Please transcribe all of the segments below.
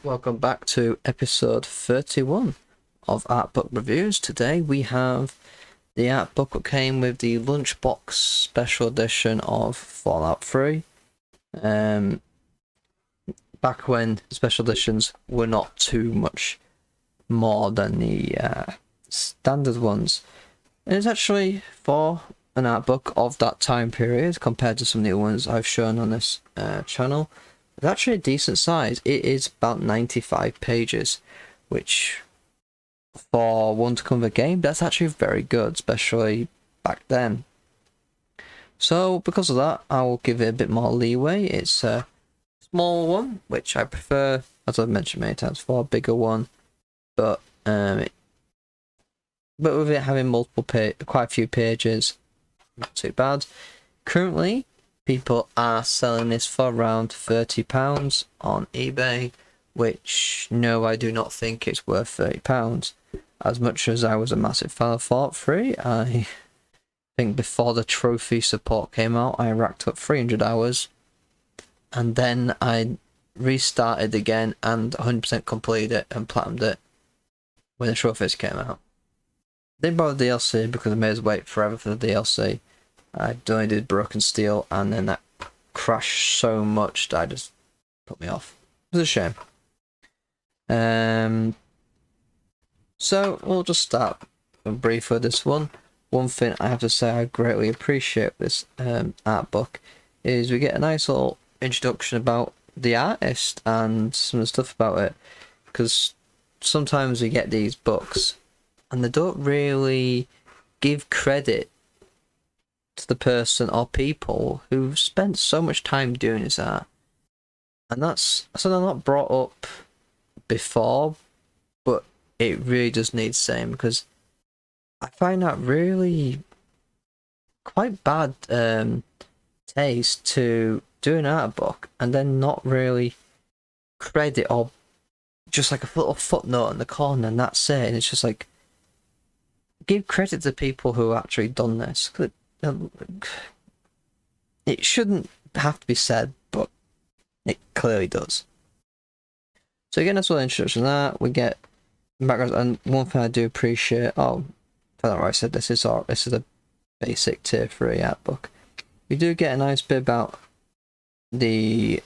Welcome back to episode 31 of Art Book Reviews. Today we have the art book that came with the Lunchbox Special Edition of Fallout 3. Back when special editions were not too much more than the standard ones. And it's actually for an art book of that time period compared to some of the ones I've shown on this channel. It's actually a decent size. It is about 95 pages, which for one to come of a game, that's actually very good, especially back then. So because of that, I will give it a bit more leeway. It's a small one, which I prefer, as I've mentioned many times before, a bigger one. But with it having quite a few pages, not too bad. Currently, people are selling this for around £30 on eBay, which no, I do not think it's worth £30. As much as I was a massive fan of Fallout 3, I think before the trophy support came out, I racked up 300 hours, and then I restarted again and 100% completed it and platinumed it when the trophies came out. Didn't bother the DLC because I made us wait forever for the DLC. I only did Broken Steel, and then that crashed so much that I just put me off. It was a shame. So we'll just start brief with this one. One thing I have to say I greatly appreciate this art book is we get a nice little introduction about the artist and some of the stuff about it, because sometimes we get these books and they don't really give credit to the person or people who've spent so much time doing this art. And that's something not brought up before, but it really does need saying, because I find that really quite bad taste to do an art book and then not really credit, or just like a little footnote in the corner and that's it. And it's just like, give credit to people who actually done this. It shouldn't have to be said, but it clearly does. So again, that's what introduction to that. We get backgrounds, and one thing I do appreciate, I don't know, I said this is a basic tier 3 art book. We do get a nice bit about the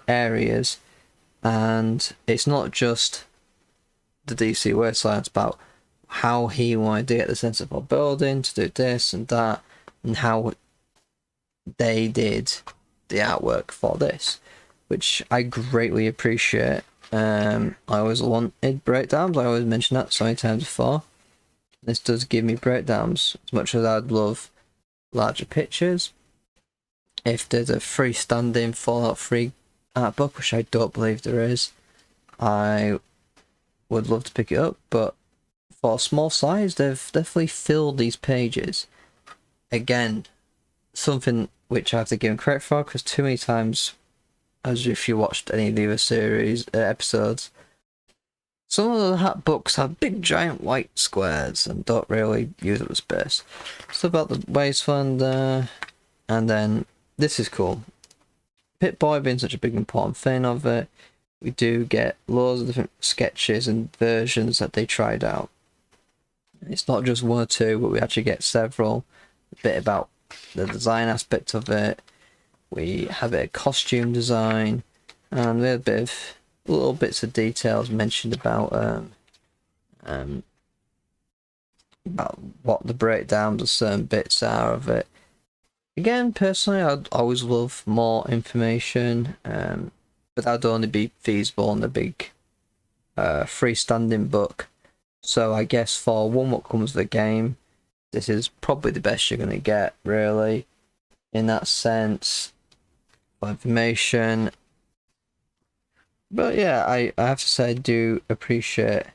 areas, and it's not just the DC wasteland, it's about how he wanted to get the sense of a building, to do this and that, and how they did the artwork for this, which I greatly appreciate. I always wanted breakdowns, I always mentioned that so many times before. This does give me breakdowns, as much as I'd love larger pictures. If there's a freestanding Fallout 3 art book, which I don't believe there is, I would love to pick it up, but for a small size, they've definitely filled these pages. Again, something which I have to give them credit for, because too many times, as if you watched any of the other series episodes, some of the books have big giant white squares and don't really use up the space. Stuff about the wasteland there, and then this is cool. Pip-Boy being such a big important thing of it, we do get loads of different sketches and versions that they tried out. It's not just one or two, but we actually get several. A bit about the design aspect of it. We have a costume design, and we have a bit of little bits of details mentioned about what the breakdowns of certain bits are of it. Again, personally, I'd always love more information, but that'd only be feasible in the big freestanding book. So I guess for one what comes with the game, this is probably the best you're going to get, really, in that sense, for information. But yeah, I have to say I do appreciate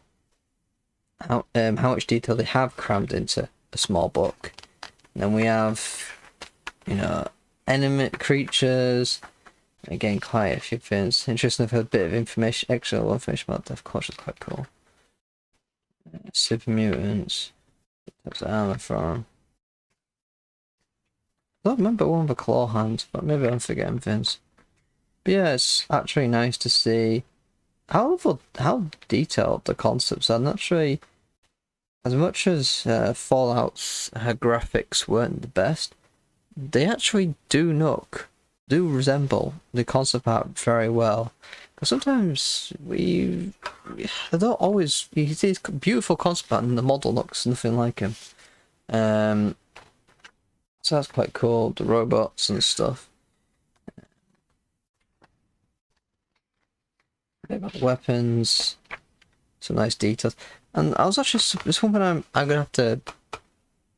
how much detail they have crammed into a small book. And then we have, enemy creatures. Again, quite a few things. Interesting, I've heard a bit of information, extra information about Death Course is quite cool. Super mutants. That's armor from. I don't remember one of the claw hands, but maybe I'm forgetting things. But yeah, it's actually nice to see how detailed the concepts are. Naturally, as much as Fallout's graphics weren't the best, they actually do resemble the concept art very well. Because sometimes they don't always, you see this beautiful concept art and the model looks nothing like him. So that's quite cool, the robots and stuff. They've got the weapons, some nice details. And I was actually, there's one thing I'm gonna have to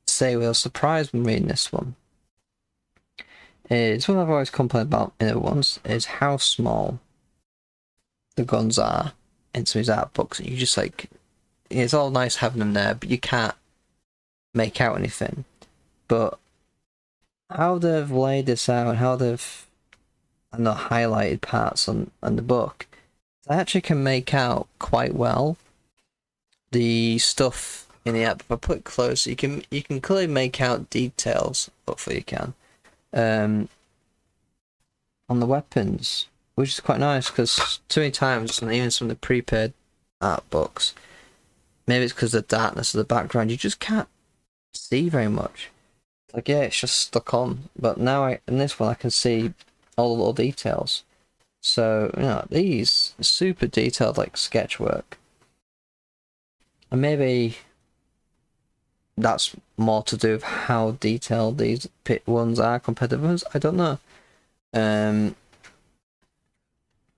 say was surprised when reading this one. Is one I've always complained about in other ones, is how small the guns are in some of these art books. You just like, it's all nice having them there, but you can't make out anything. But how they've laid this out and how they've, I know, highlighted parts on the book, I actually can make out quite well the stuff in the app. If I put it close, you can clearly make out details. Hopefully you can. On the weapons, which is quite nice because too many times, and even some of the prepaid art books, maybe it's because of the darkness of the background, you just can't see very much. Like, yeah, it's just stuck on. But now in this one, I can see all the little details. So, you know, these super detailed, like sketch work. And maybe that's more to do with how detailed these pit ones are compared to others. I don't know.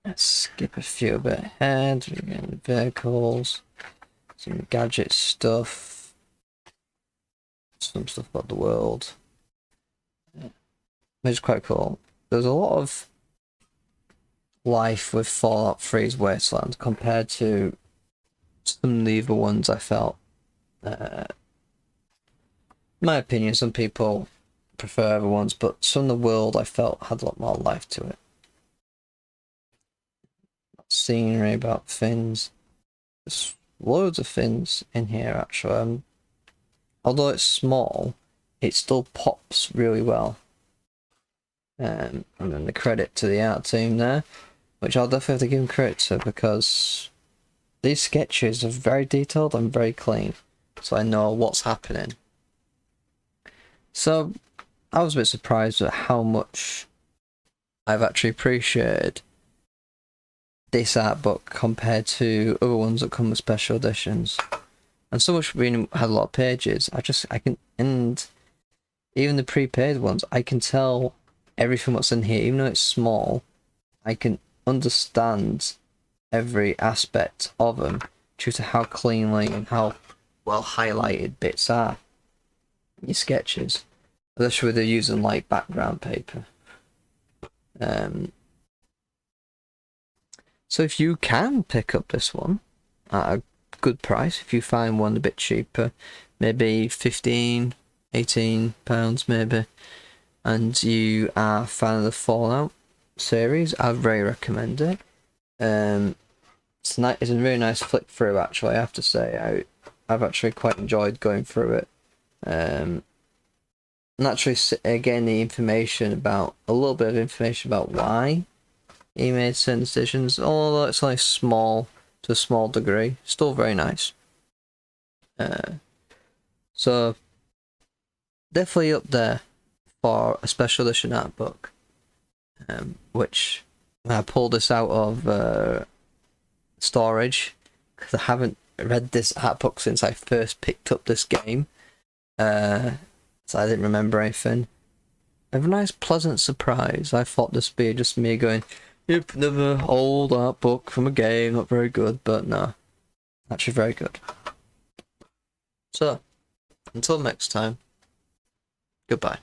Let's skip a few a bit ahead. We get vehicles, some gadget stuff, some stuff about the world, which is quite cool. There's a lot of life with Fallout 3's Wasteland compared to some of the other ones I felt. In my opinion, some people prefer other ones, but some of the world I felt had a lot more life to it. Scenery about fins. There's loads of fins in here actually. Although it's small, it still pops really well. And then the credit to the art team there, which I'll definitely have to give them credit to because these sketches are very detailed and very clean, so I know what's happening. So I was a bit surprised at how much I've actually appreciated this art book compared to other ones that come with special editions. And so much being had a lot of pages, and even the prepaid ones, I can tell everything what's in here, even though it's small, I can understand every aspect of them due to how cleanly and how well highlighted bits are in your sketches, especially with they're using like background paper. So if you can pick up this one at a good price, if you find one a bit cheaper, maybe 15, 18 pounds maybe, and you are a fan of the Fallout series, I'd very recommend it. It's a really nice flick through actually, I have to say. I've actually quite enjoyed going through it. And actually getting the information about, a little bit of information about why he made certain decisions, although it's only small to a small degree, still very nice. So definitely up there for a special edition art book, which I pulled this out of storage because I haven't read this art book since I first picked up this game, so I didn't remember anything. A nice pleasant surprise. I thought this would be just me going, yep, another old art book from a game, not very good, but no, actually very good. So, until next time, goodbye.